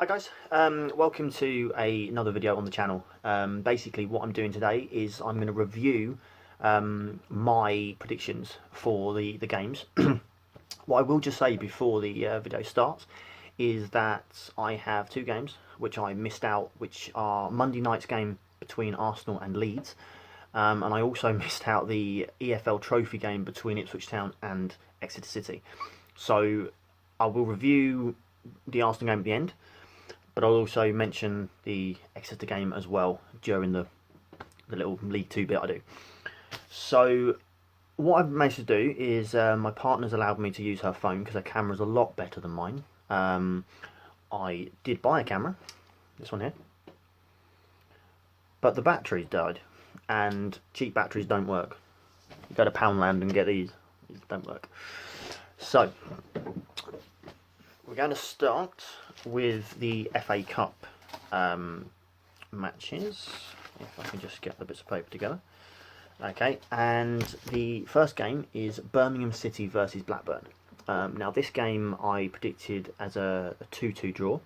Hi guys, welcome to another video on the channel. Basically what I'm doing today is I'm going to review my predictions for the games. What I will just say before the video starts is that I have two games which I missed out, which are Monday night's game between Arsenal and Leeds, and I also missed out the EFL Trophy game between Ipswich Town and Exeter City. So I will review the Arsenal game at the end, but I'll also mention the Exeter game as well during the little League 2 bit I do. So what I've managed to do is my partner's allowed me to use her phone because her camera's a lot better than mine. I did buy a camera, this one here, but the batteries died, and cheap batteries don't work. You go to Poundland and get these don't work. So we're going to start with the FA Cup matches, if I can just get the bits of paper together. Okay, and the first game is Birmingham City versus Blackburn. Now this game I predicted as a 2-2 draw,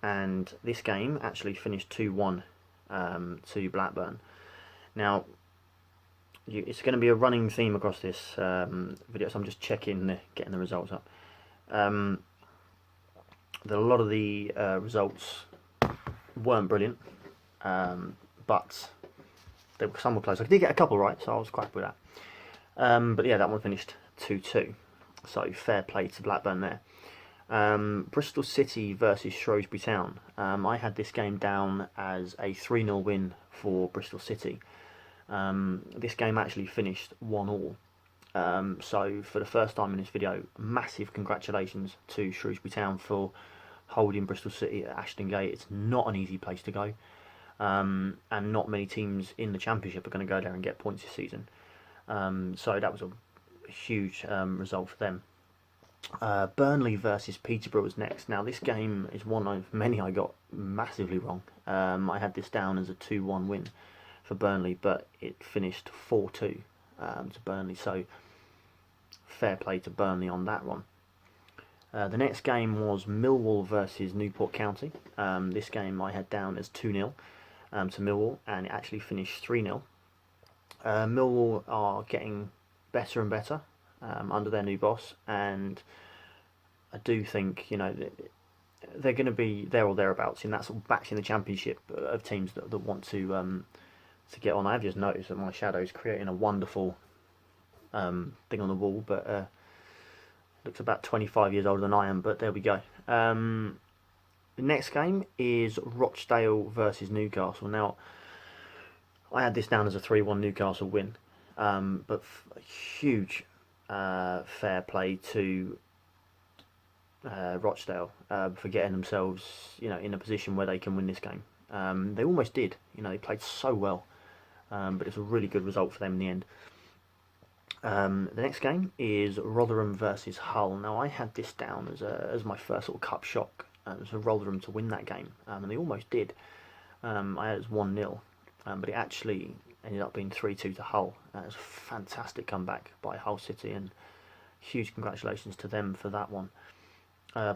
and this game actually finished 2-1 to Blackburn. Now it's going to be a running theme across this video, so I'm just getting the results up. A lot of the results weren't brilliant, but some were close. I did get a couple right, so I was quite happy with that. But yeah, that one finished 2-2, so fair play to Blackburn there. Bristol City versus Shrewsbury Town. I had this game down as a 3-0 win for Bristol City. This game actually finished 1-1. So for the first time in this video, massive congratulations to Shrewsbury Town for holding Bristol City at Ashton Gate. It's not an easy place to go, and not many teams in the Championship are going to go there and get points this season. So that was a huge result for them. Burnley versus Peterborough was next. Now this game is one of many I got massively wrong. I had this down as a 2-1 win for Burnley, but it finished 4-2 to Burnley, so fair play to Burnley on that one. The next game was Millwall versus Newport County. This game I had down as 2-0 to Millwall, and it actually finished 3-0. Millwall are getting better and better under their new boss, and I do think they're going to be there or thereabouts in that sort of back in the Championship of teams that want to get on. I've just noticed that my shadow's creating a wonderful thing on the wall, but looks about 25 years older than I am, but there we go. The next game is Rochdale versus Newcastle. Now I had this down as a 3-1 Newcastle win, but huge fair play to Rochdale for getting themselves in a position where they can win this game. They almost did. They played so well, but it's a really good result for them in the end. The next game is Rotherham versus Hull. Now I had this down as my first sort of cup shock, for Rotherham to win that game, and they almost did. I had it as 1-0, but it actually ended up being 3-2 to Hull. It was a fantastic comeback by Hull City, and huge congratulations to them for that one.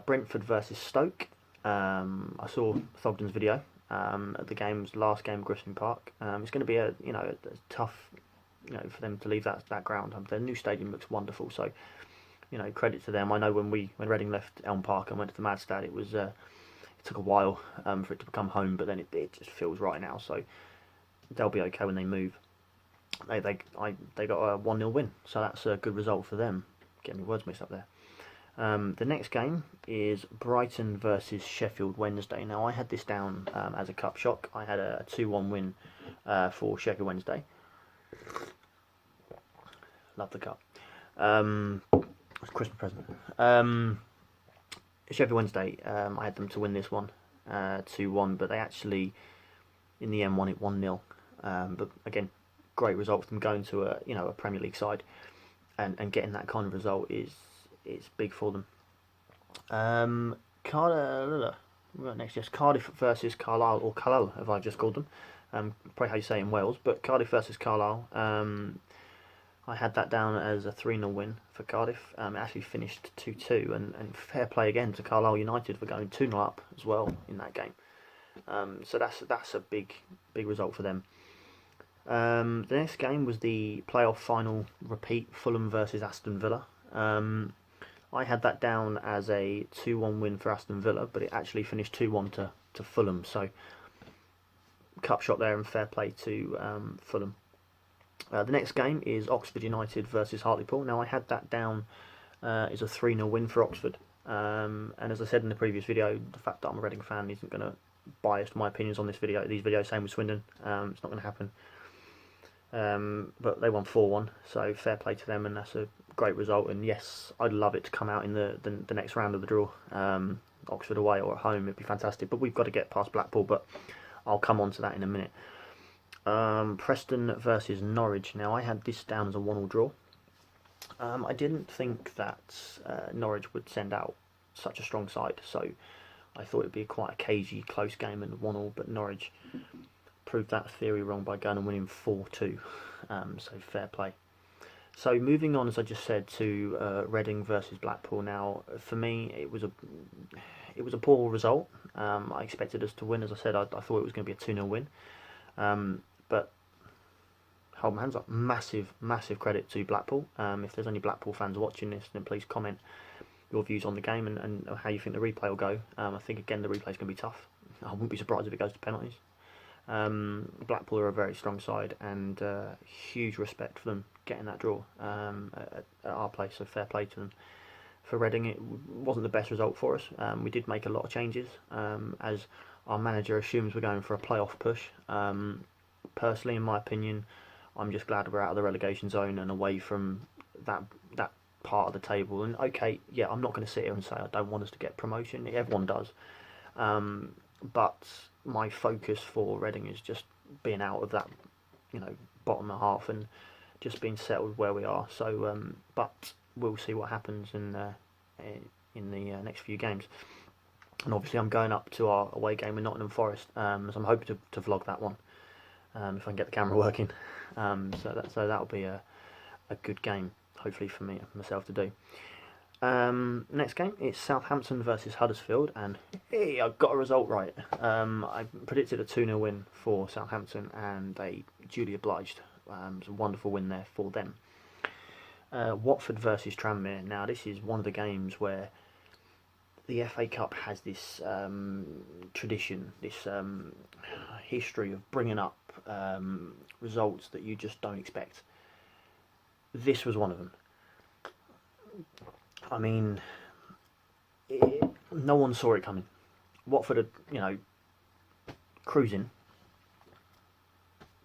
Brentford versus Stoke. I saw Thogden's video at the last game at Griffin Park. It's going to be a tough for them to leave that ground. Their new stadium looks wonderful, so credit to them. I know when Reading left Elm Park and went to the Madstad, it took a while for it to become home, but then it just feels right now, so they'll be okay when they move. They got a 1-0 win, so that's a good result for them. Getting my words mixed up there. The next game is Brighton versus Sheffield Wednesday. Now I had this down as a cup shock. I had a 2-1 win for Sheffield Wednesday. Love the cup. It's a Christmas present. Sheffield Wednesday, I had them to win this one 2-1, but they actually in the end won it 1-0. But again, great result for them going to a Premier League side and getting that kind of result is big for them. Cardiff versus Carlisle, or Carlisle, as I've just called them. Probably how you say it in Wales, but Cardiff versus Carlisle. I had that down as a 3-0 win for Cardiff. It actually finished 2-2, and fair play again to Carlisle United for going 2-0 up as well in that game. So that's a big result for them. The next game was the playoff final repeat, Fulham versus Aston Villa. I had that down as a 2-1 win for Aston Villa, but it actually finished 2-1 to Fulham. So cup shot there, and fair play to Fulham. The next game is Oxford United versus Hartlepool. Now I had that down as a 3-0 win for Oxford. And as I said in the previous video, the fact that I'm a Reading fan isn't going to bias my opinions on these videos. Same with Swindon. It's not going to happen. But they won 4-1, so fair play to them, and that's a great result. And yes, I'd love it to come out in the next round of the draw, Oxford away or at home. It'd be fantastic. But we've got to get past Blackpool. But I'll come on to that in a minute. Preston versus Norwich. Now I had this down as a 1-1 draw. I didn't think that Norwich would send out such a strong side, so I thought it'd be quite a cagey, close game and 1-1. But Norwich proved that theory wrong by going and winning 4-2. So fair play. So moving on, as I just said, to Reading versus Blackpool. Now for me, it was a poor result. I expected us to win. As I said, I thought it was going to be a 2-0 win. But hold my hands up, massive credit to Blackpool. If there's any Blackpool fans watching this, then please comment your views on the game and how you think the replay will go. I think again the replay's going to be tough. I wouldn't be surprised if it goes to penalties. Blackpool are a very strong side, and huge respect for them getting that draw at our place, so fair play to them. For Reading, it wasn't the best result for us. We did make a lot of changes, as our manager assumes we're going for a playoff push. Personally, in my opinion, I'm just glad we're out of the relegation zone and away from that part of the table. And okay, yeah, I'm not going to sit here and say I don't want us to get promotion. Everyone does. But my focus for Reading is just being out of that, bottom half and just being settled where we are. So, but we'll see what happens in the next few games. And obviously, I'm going up to our away game with Nottingham Forest, so I'm hoping to vlog that one if I can get the camera working. So that'll be a good game, hopefully for myself to do. Next game, it's Southampton versus Huddersfield, and hey, I got a result right. I predicted a 2-0 win for Southampton, and they duly obliged. It was a wonderful win there for them. Watford versus Tranmere. Now, this is one of the games where the FA Cup has this tradition, this history of bringing up results that you just don't expect. This was one of them. I mean, no one saw it coming. Watford are, cruising,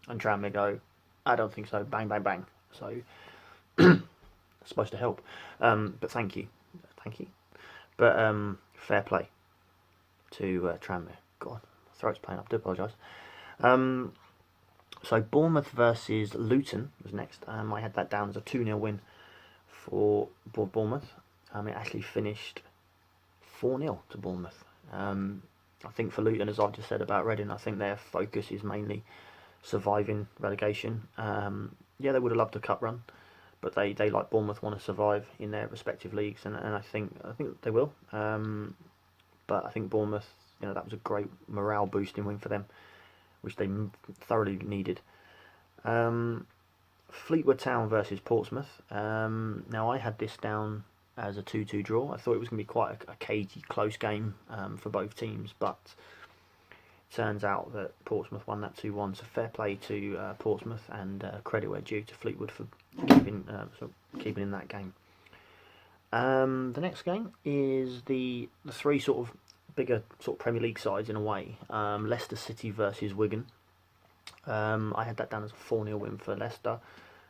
and Tranmere go, I don't think so, bang, bang, bang. So, supposed to help. But thank you. But fair play to Tranmere. God, my throat's playing up, I do apologise. So Bournemouth versus Luton was next. I had that down as a 2-0 win for Bournemouth. It actually finished 4-0 to Bournemouth. I think for Luton, as I've just said about Reading, I think their focus is mainly surviving relegation. Yeah, they would have loved a cup run, but they like Bournemouth want to survive in their respective leagues, and I think they will. But I think Bournemouth, that was a great morale boosting win for them, which they thoroughly needed. Fleetwood Town versus Portsmouth. Now I had this down as a 2-2 draw. I thought it was going to be quite a cagey, close game for both teams, but it turns out that Portsmouth won that 2-1. So fair play to Portsmouth, and credit where due to Fleetwood for keeping in that game. The next game is the three sort of bigger Premier League sides in a way. Leicester City versus Wigan. I had that down as a 4-0 win for Leicester.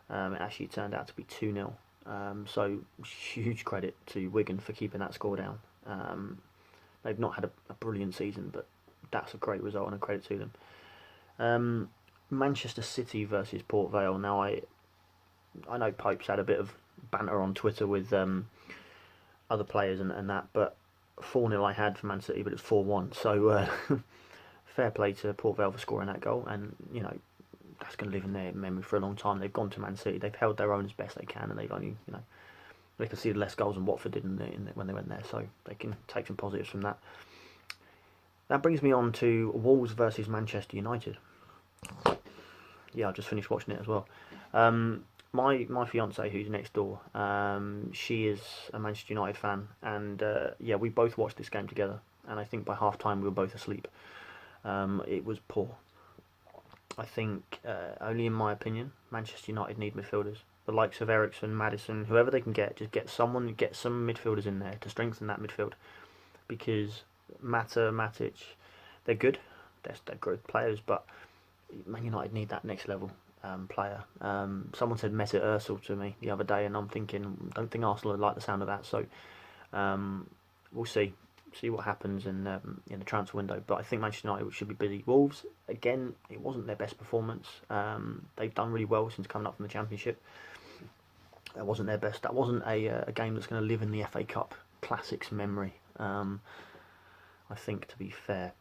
It actually turned out to be 2-0. So huge credit to Wigan for keeping that score down. They've not had a brilliant season, but that's a great result and a credit to them. Manchester City versus Port Vale. Now I know Pope's had a bit of banter on Twitter with other players and that, but 4-0 I had for Man City, but it's 4-1. So fair play to Port Vale for scoring that goal, and that's going to live in their memory for a long time. They've gone to Man City, they've held their own as best they can, and they've only, they conceded less goals than Watford did when they went there, so they can take some positives from that. That brings me on to Wolves versus Manchester United. Yeah, I just finished watching it as well. My fiance, who's next door, she is a Manchester United fan, and yeah, we both watched this game together. And I think by half time we were both asleep. It was poor. I think, only in my opinion, Manchester United need midfielders. The likes of Eriksen, Maddison, whoever they can just get some midfielders in there to strengthen that midfield. Because Mata, Matic, they're good. They're good players, but Man United need that next level player. Someone said Mesut Ozil to me the other day, and I'm thinking, don't think Arsenal would like the sound of that. So we'll see what happens in the transfer window. But I think Manchester United should be busy. Wolves, again, it wasn't their best performance. They've done really well since coming up from the Championship. That wasn't their best. That wasn't a game that's going to live in the FA Cup Classics memory. I think, to be fair.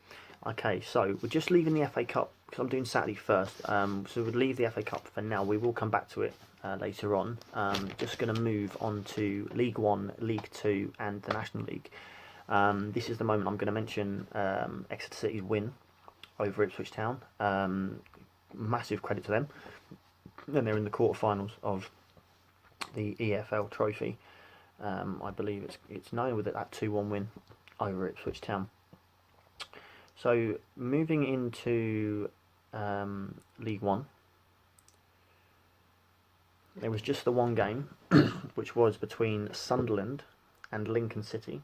Okay, so we're just leaving the FA Cup because I'm doing Saturday first. So we'll leave the FA Cup for now. We will come back to it later on. Just going to move on to League One, League Two, and the National League. This is the moment I'm going to mention Exeter City's win over Ipswich Town. Massive credit to them. Then they're in the quarterfinals of the EFL Trophy. I believe it's known with that 2-1 win over Ipswich Town. So moving into League One, there was just the one game, which was between Sunderland and Lincoln City.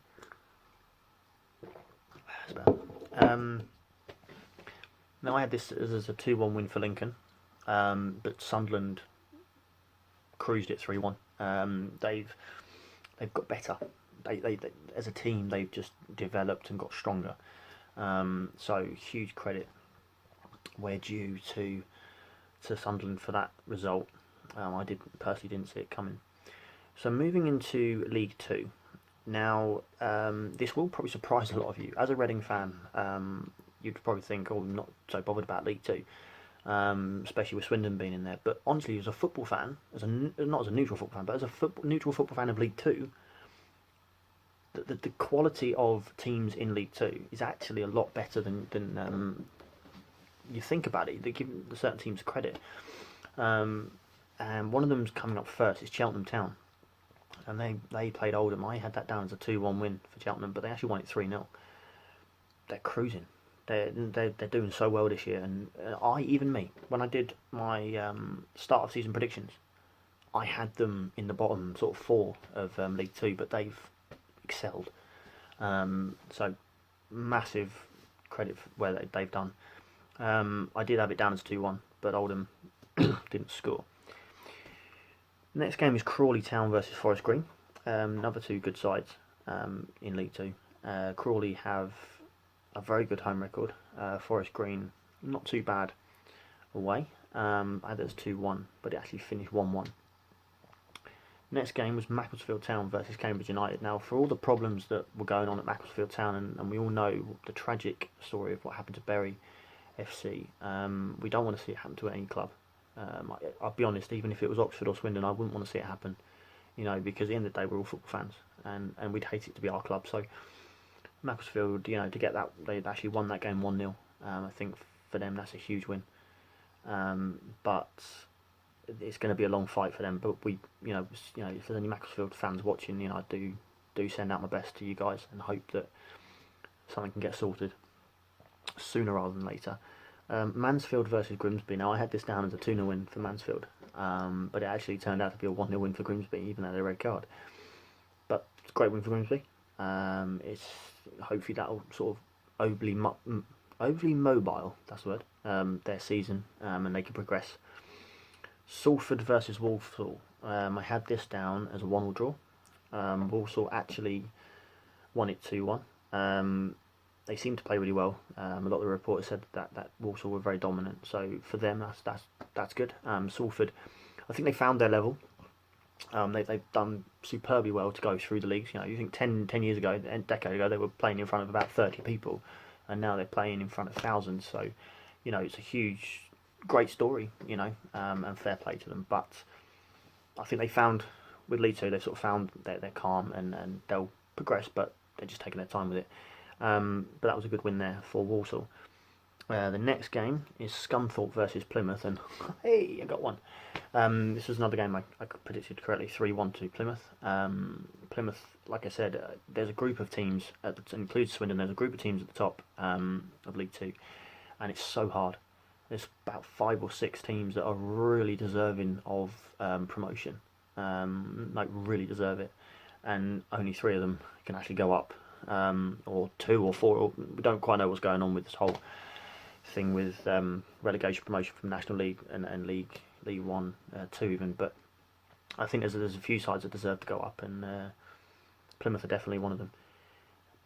Now I had this as a 2-1 win for Lincoln, but Sunderland cruised it 3-1. They've got better. They as a team, they've just developed and got stronger. So huge credit where due to Sunderland for that result. I personally didn't see it coming. So moving into League Two. Now, this will probably surprise a lot of you. As a Reading fan, you'd probably think, oh, I'm not so bothered about League Two, especially with Swindon being in there. But honestly, as a football fan, not as a neutral football fan, but as a neutral football fan of League Two, the quality of teams in League Two is actually a lot better than you think about it. They give certain teams credit. And one of them's coming up first. It's Cheltenham Town. And they played Oldham. I had that down as a 2-1 win for Cheltenham, but they actually won it 3-0. They're cruising. They're doing so well this year. And when I did my start of season predictions, I had them in the bottom sort of four of League Two, but they've excelled. So massive credit for where they've done. I did have it down as 2-1, but Oldham didn't score. Next game is Crawley Town versus Forest Green. Another two good sides in League Two. Crawley have a very good home record. Forest Green, not too bad away. I had it as 2-1, but it actually finished 1-1. Next game was Macclesfield Town versus Cambridge United. Now, for all the problems that were going on at Macclesfield Town, and we all know the tragic story of what happened to Bury FC, we don't want to see it happen to any club. I'll be honest, even if it was Oxford or Swindon, I wouldn't want to see it happen, because at the end of the day we're all football fans, and we'd hate it to be our club. So Macclesfield, to get that, they actually won that game 1-0. I think for them that's a huge win. But it's going to be a long fight for them. But we, if there's any Macclesfield fans watching, I do send out my best to you guys and hope that something can get sorted sooner rather than later. Mansfield versus Grimsby. Now I had this down as a 2-0 win for Mansfield, but it actually turned out to be a 1-0 win for Grimsby, even though they had a red card. But it's a great win for Grimsby. It's hopefully that'll sort of overly mobile. That's the word. Their season, and they can progress. Salford versus Walsall. I had this down as a 1-1 draw. Walsall actually won it 2-1. They seem to play really well. A lot of the reporters said that Walsall were very dominant. So for them, that's good. Salford, I think they found their level. They've done superbly well to go through the leagues. You think 10 years ago, a decade ago, they were playing in front of about 30 people, and now they're playing in front of thousands. So, it's a huge great story, and fair play to them. But I think they found, with League Two, they sort of found they're calm and they'll progress, but they're just taking their time with it. But that was a good win there for Walsall. The next game is Scunthorpe versus Plymouth, and hey, I got one. This was another game I predicted correctly, 3-1 to Plymouth. Plymouth, like I said, there's a group of teams, includes Swindon, there's a group of teams at the top of League Two, and it's so hard. There's about 5 or 6 teams that are really deserving of promotion, really deserve it, and only 3 of them can actually go up, or 2 or 4. Or, we don't quite know what's going on with this whole thing with relegation promotion from National League and League 1, 2 even, but I think there's a few sides that deserve to go up, and Plymouth are definitely one of them,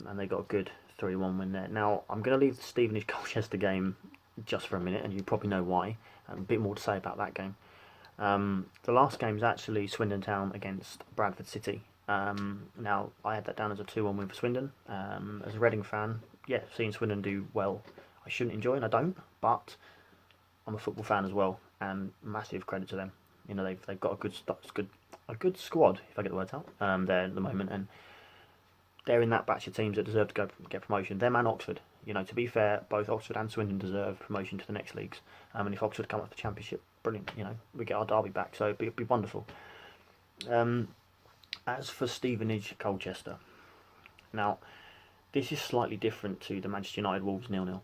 and they got a good 3-1 win there. Now I'm going to leave the Stevenage Colchester game just for a minute, and you probably know why. A bit more to say about that game. The last game is actually Swindon Town against Bradford City. Now I had that down as a 2-1 win for Swindon. As a Reading fan, seeing Swindon do well, I shouldn't enjoy, and I don't, but I'm a football fan as well, and massive credit to them. They've got a good squad, if I get the words out, there at the moment, and they're in that batch of teams that deserve to get promotion. Them and Oxford. To be fair, both Oxford and Swindon deserve promotion to the next leagues. And if Oxford come up the Championship, brilliant. We get our derby back, so it'd be wonderful. As for Stevenage Colchester, now this is slightly different to the Manchester United Wolves 0-0.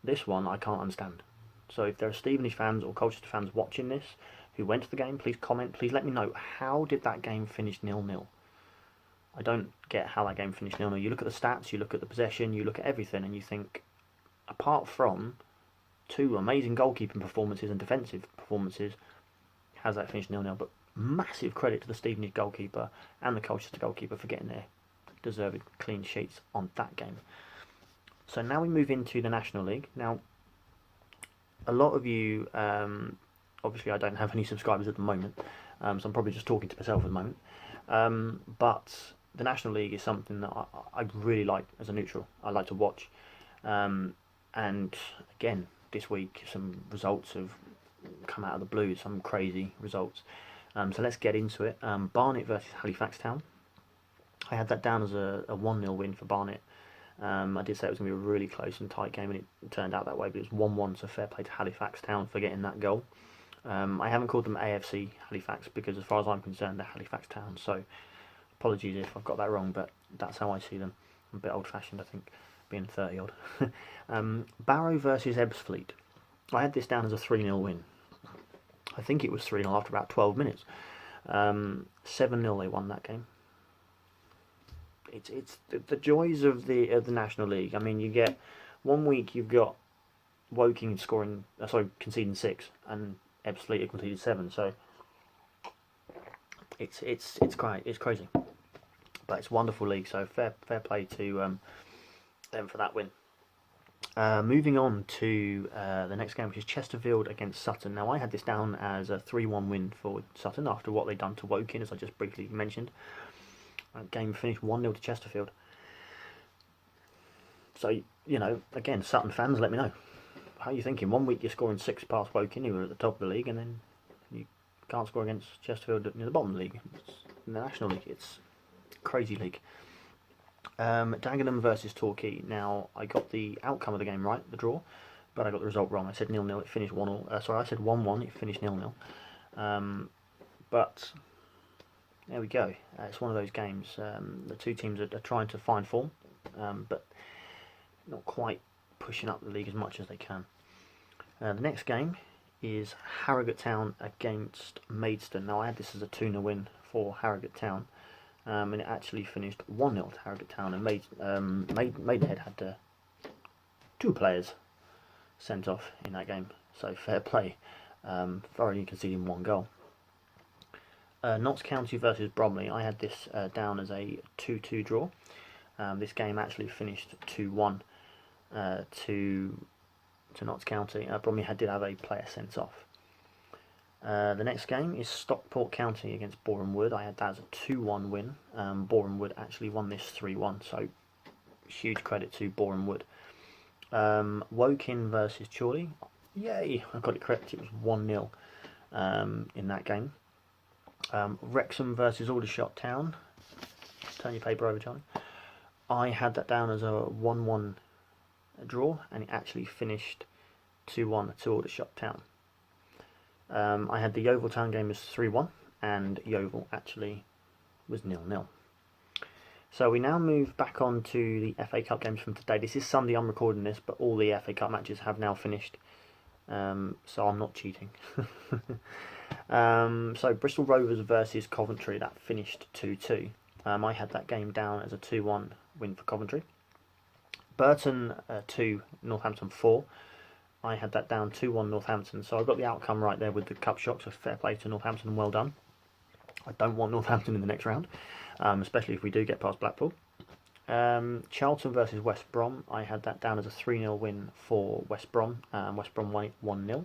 This one I can't understand. So if there are Stevenage fans or Colchester fans watching this who went to the game, please comment. Please let me know, how did that game finish 0-0? I don't get how that game finished 0-0. You look at the stats, you look at the possession, you look at everything, and you think, apart from 2 amazing goalkeeping performances and defensive performances, how's that finished 0-0? But massive credit to the Stevenage goalkeeper and the Colchester goalkeeper for getting their deserved clean sheets on that game. So now we move into the National League. Now, a lot of you, obviously I don't have any subscribers at the moment, so I'm probably just talking to myself at the moment, but the National League is something that I really like as a neutral. I like to watch, and again this week some results have come out of the blue, some crazy results. So let's get into it. Barnet versus Halifax Town. I had that down as a 1-0 win for Barnet. I did say it was going to be a really close and tight game, and it turned out that way, but it was 1-1, so fair play to Halifax Town for getting that goal. I haven't called them AFC Halifax because as far as I'm concerned they're Halifax Town, so apologies if I've got that wrong, but that's how I see them. I'm a bit old fashioned, I think, being 30 odd. Barrow versus Ebbsfleet. I had this down as a 3-0 win. I think it was 3-0 after about 12 minutes. 7-0 they won that game. It's the joys of the National League. I mean, you get one week you've got Woking conceding 6, and Ebbsfleet have conceded 7. So it's crazy, but it's a wonderful league. So fair play to them for that win. Moving on to the next game, which is Chesterfield against Sutton. Now I had this down as a 3-1 win for Sutton after what they'd done to Woking, as I just briefly mentioned. That game finished 1-0 to Chesterfield. So, again, Sutton fans, let me know. How are you thinking? One week you're scoring 6 past Woking, who are at the top of the league, and then you can't score against Chesterfield in the bottom of the league. In the National League, it's a crazy league. Dagenham versus Torquay. Now, I got the outcome of the game right, the draw, but I got the result wrong. I said 0-0, it finished 1-0. I said 1-1, it finished 0-0. But there we go. It's one of those games. The two teams are trying to find form, but not quite pushing up the league as much as they can. The next game is Harrogate Town against Maidstone. Now I had this as a 2-0 win for Harrogate Town, and it actually finished 1-0 to Harrogate Town, and Maidenhead had 2 players sent off in that game, so fair play for only conceding 1 goal. Notts County versus Bromley. I had this down as a 2-2 draw. This game actually finished 2-1 to Notts County. Bromley did have a player sent off. The next game is Stockport County against Boreham Wood. I had that as a 2-1 win. Boreham Wood actually won this 3-1, so huge credit to Boreham Woking versus Chorley. Yay! I got it correct. It was 1-0 in that game. Wrexham versus Aldershot Town. Turn your paper over, Johnny. I had that down as a 1-1 draw, and it actually finished 2-1 to Aldershot Town. I had the Yeovil Town game as 3-1, and Yeovil actually was 0-0. So we now move back on to the FA Cup games from today. This is Sunday, I'm recording this, but all the FA Cup matches have now finished, so I'm not cheating. So Bristol Rovers versus Coventry, that finished 2-2. I had that game down as a 2-1 win for Coventry. Burton 2, Northampton 4. I had that down 2-1 Northampton, so I got the outcome right there with the cup shock, so fair play to Northampton and well done. I don't want Northampton in the next round, especially if we do get past Blackpool. Charlton versus West Brom, I had that down as a 3-0 win for West Brom. West Brom won 1-0.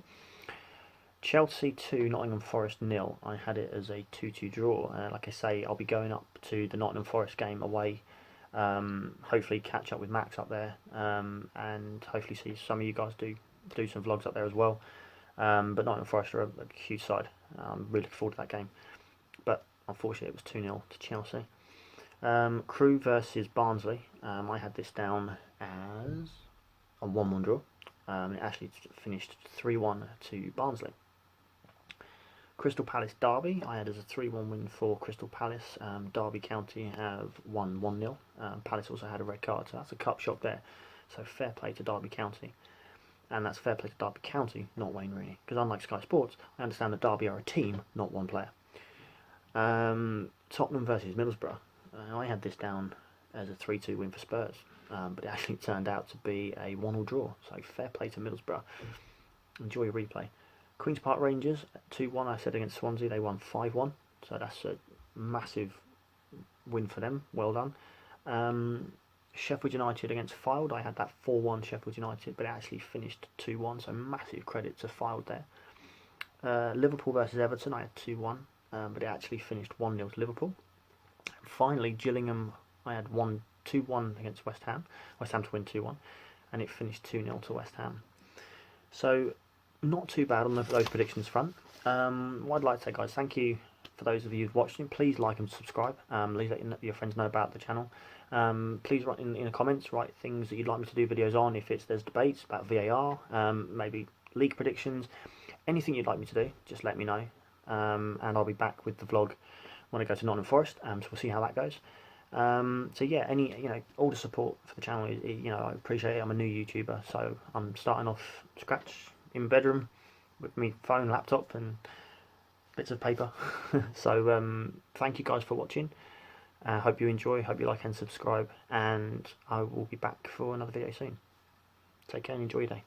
Chelsea 2, Nottingham Forest 0. I had it as a 2-2 draw. Like I say, I'll be going up to the Nottingham Forest game away. Hopefully catch up with Max up there, and hopefully see some of you guys do some vlogs up there as well. But Nottingham Forest are a huge side. I'm really looking forward to that game. But unfortunately, it was 2-0 to Chelsea. Crewe versus Barnsley. I had this down as a 1-1 draw. It actually finished 3-1 to Barnsley. Crystal Palace Derby, I had as a 3-1 win for Crystal Palace. Derby County have won 1-0. Palace also had a red card, so that's a cup shot there. So fair play to Derby County. And that's fair play to Derby County, not Wayne Rooney. Because unlike Sky Sports, I understand that Derby are a team, not one player. Tottenham versus Middlesbrough. I had this down as a 3-2 win for Spurs. But it actually turned out to be a 1-1 draw. So fair play to Middlesbrough. Enjoy your replay. Queen's Park Rangers 2-1. I said against Swansea, they won 5-1. So that's a massive win for them. Well done. Sheffield United against Fylde. I had that 4-1 Sheffield United, but it actually finished 2-1. So massive credit to Fylde there. Liverpool versus Everton. I had 2-1, but it actually finished 1-0 to Liverpool. Finally, Gillingham. I had 2-1 against West Ham. West Ham to win 2-1, and it finished 2-0 to West Ham. So not too bad on those predictions front. What I'd like to say, guys, thank you for those of you who've watched it. Please like and subscribe. Please let your friends know about the channel. Please write in the comments, write things that you'd like me to do videos on. If there's debates about VAR, maybe league predictions, anything you'd like me to do, just let me know. And I'll be back with the vlog when I go to Nottingham Forest. So we'll see how that goes. So yeah, all the support for the channel, I appreciate it. I'm a new YouTuber, so I'm starting off scratch in my bedroom with my phone, laptop, and bits of paper. So thank you guys for watching. Hope you enjoy, hope you like and subscribe, and I will be back for another video soon. Take care and enjoy your day.